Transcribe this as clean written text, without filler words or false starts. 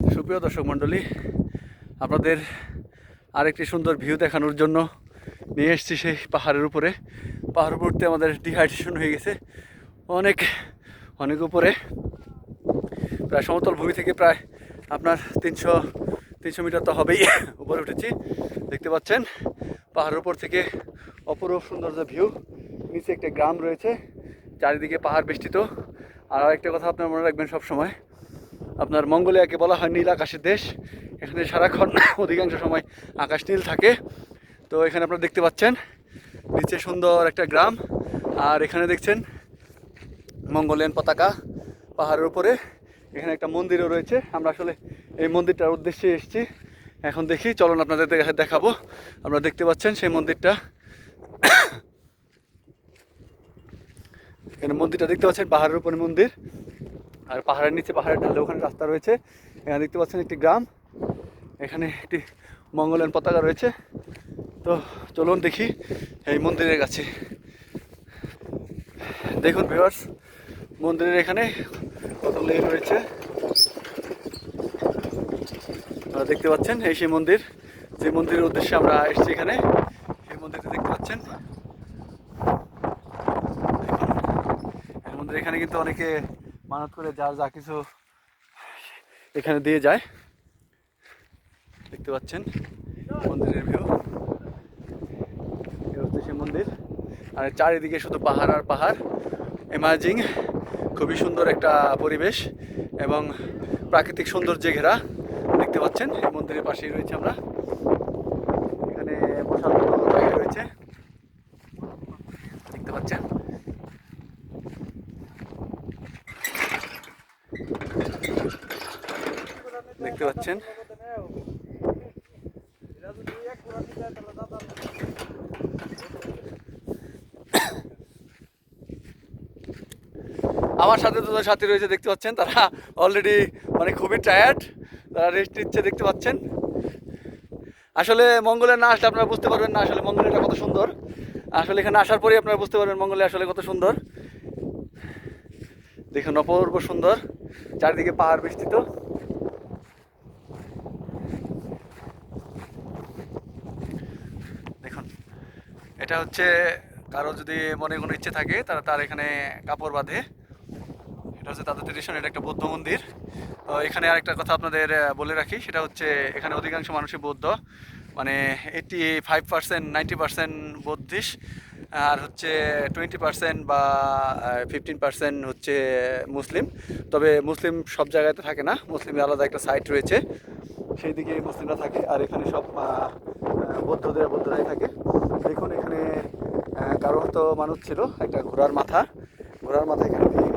সুপ্রিয় দর্শক মণ্ডলী, আপনাদের আরেকটি সুন্দর ভিউ দেখানোর জন্য নিয়ে এসেছি সেই পাহাড়ের উপরে। পাহাড় উপরতে আমাদের ডিহাইড্রেশন হয়ে গেছে অনেক অনেক উপরে, প্রায় সমতল ভূমি থেকে প্রায় আপনার 300 মিটার তো হবেই উপরে উঠেছি। দেখতে পাচ্ছেন পাহাড়ের উপর থেকে অপরূপ সুন্দর যে ভিউ। নিচে একটা গ্রাম রয়েছে, চারিদিকে পাহাড় বেষ্টিত। আর আরেকটা কথা আপনার মনে রাখবেন, সবসময় আপনার মঙ্গোলিয়াকে বলা হয় নীল আকাশের দেশ। এখানে সারাক্ষণ অধিকাংশ সময় আকাশ নীল থাকে। তো এখানে আপনারা দেখতে পাচ্ছেন নিচে সুন্দর একটা গ্রাম, আর এখানে দেখছেন মঙ্গোলিয়ান পতাকা পাহাড়ের উপরে। এখানে একটা মন্দিরও রয়েছে। আমরা আসলে এই মন্দিরটার উদ্দেশ্যে এসেছি। এখন দেখি, চলুন আপনাদের দেখাবো। আপনারা দেখতে পাচ্ছেন সেই মন্দিরটা। এখানে মন্দিরটা দেখতে পাচ্ছেন, পাহাড়ের উপরে মন্দির, আর পাহাড়ের নিচে পাহাড়ের ঢালে ওখানে রাস্তা রয়েছে। এখানে দেখতে পাচ্ছেন একটি গ্রাম, এখানে একটি মঙ্গোলিয়ান পতাকা রয়েছে। তো চলুন দেখি এই মন্দিরের কাছে। দেখুন ভিউয়ার্স, মন্দিরের এখানে কত লেন রয়েছে দেখতে পাচ্ছেন। এই সেই মন্দির, যে মন্দিরের উদ্দেশ্যে আমরা এসেছি এখানে। এই মন্দিরটা দেখতে পাচ্ছেন। এই মন্দির এখানে কিন্তু অনেকে মানত করে যার যা কিছু এখানে দিয়ে যায়। দেখতে পাচ্ছেন মন্দিরের ভিউ, এই হচ্ছে সেই মন্দির। আর চারিদিকে শুধু পাহাড় আর পাহাড়, এমাজিং, খুবই সুন্দর একটা পরিবেশ এবং প্রাকৃতিক সৌন্দর্যে ঘেরা। দেখতে পাচ্ছেন এই মন্দিরের পাশেই রয়েছে আমরা। এখানে বসার মতো জায়গা রয়েছে, দেখতে পাচ্ছেন। দেখতে পাচ্ছেন আমার সাথে দুজন সাথী রয়েছে, দেখতে পাচ্ছেন। তারা অলরেডি মানে খুবই টায়ার্ড, তারা রেস্ট নিচ্ছে, দেখতে পাচ্ছেন। আসলে মঙ্গলের না আসলে আপনারা বুঝতে পারবেন না আসলে মঙ্গলটা কত সুন্দর। আসলে এখানে আসার পরেই আপনারা বুঝতে পারবেন মঙ্গলে আসলে কত সুন্দর। দেখুন অপূর্ব সুন্দর, চারিদিকে পাহাড় বেষ্টিত। দেখুন, এটা হচ্ছে কারো যদি মনে কোনো ইচ্ছে থাকে তারা তার এখানে কাপড় বাঁধে। এটা হচ্ছে তাদের ট্রেডিশন। এটা একটা বৌদ্ধ মন্দির। তো এখানে আরেকটা কথা আপনাদের বলে রাখি, সেটা হচ্ছে এখানে অধিকাংশ মানুষই বৌদ্ধ, মানে 85%, 90% বৌদ্ধিস্ট, আর হচ্ছে 20% বা 15% হচ্ছে মুসলিম। তবে মুসলিম সব জায়গাতে থাকে না, মুসলিমের আলাদা একটা সাইট রয়েছে, সেই দিকে মুসলিমরা থাকে। আর এখানে সব বৌদ্ধরাই থাকে। দেখুন এখানে কারো হয়তো মানুষ ছিল, একটা ঘোড়ার মাথা এখানে দিয়ে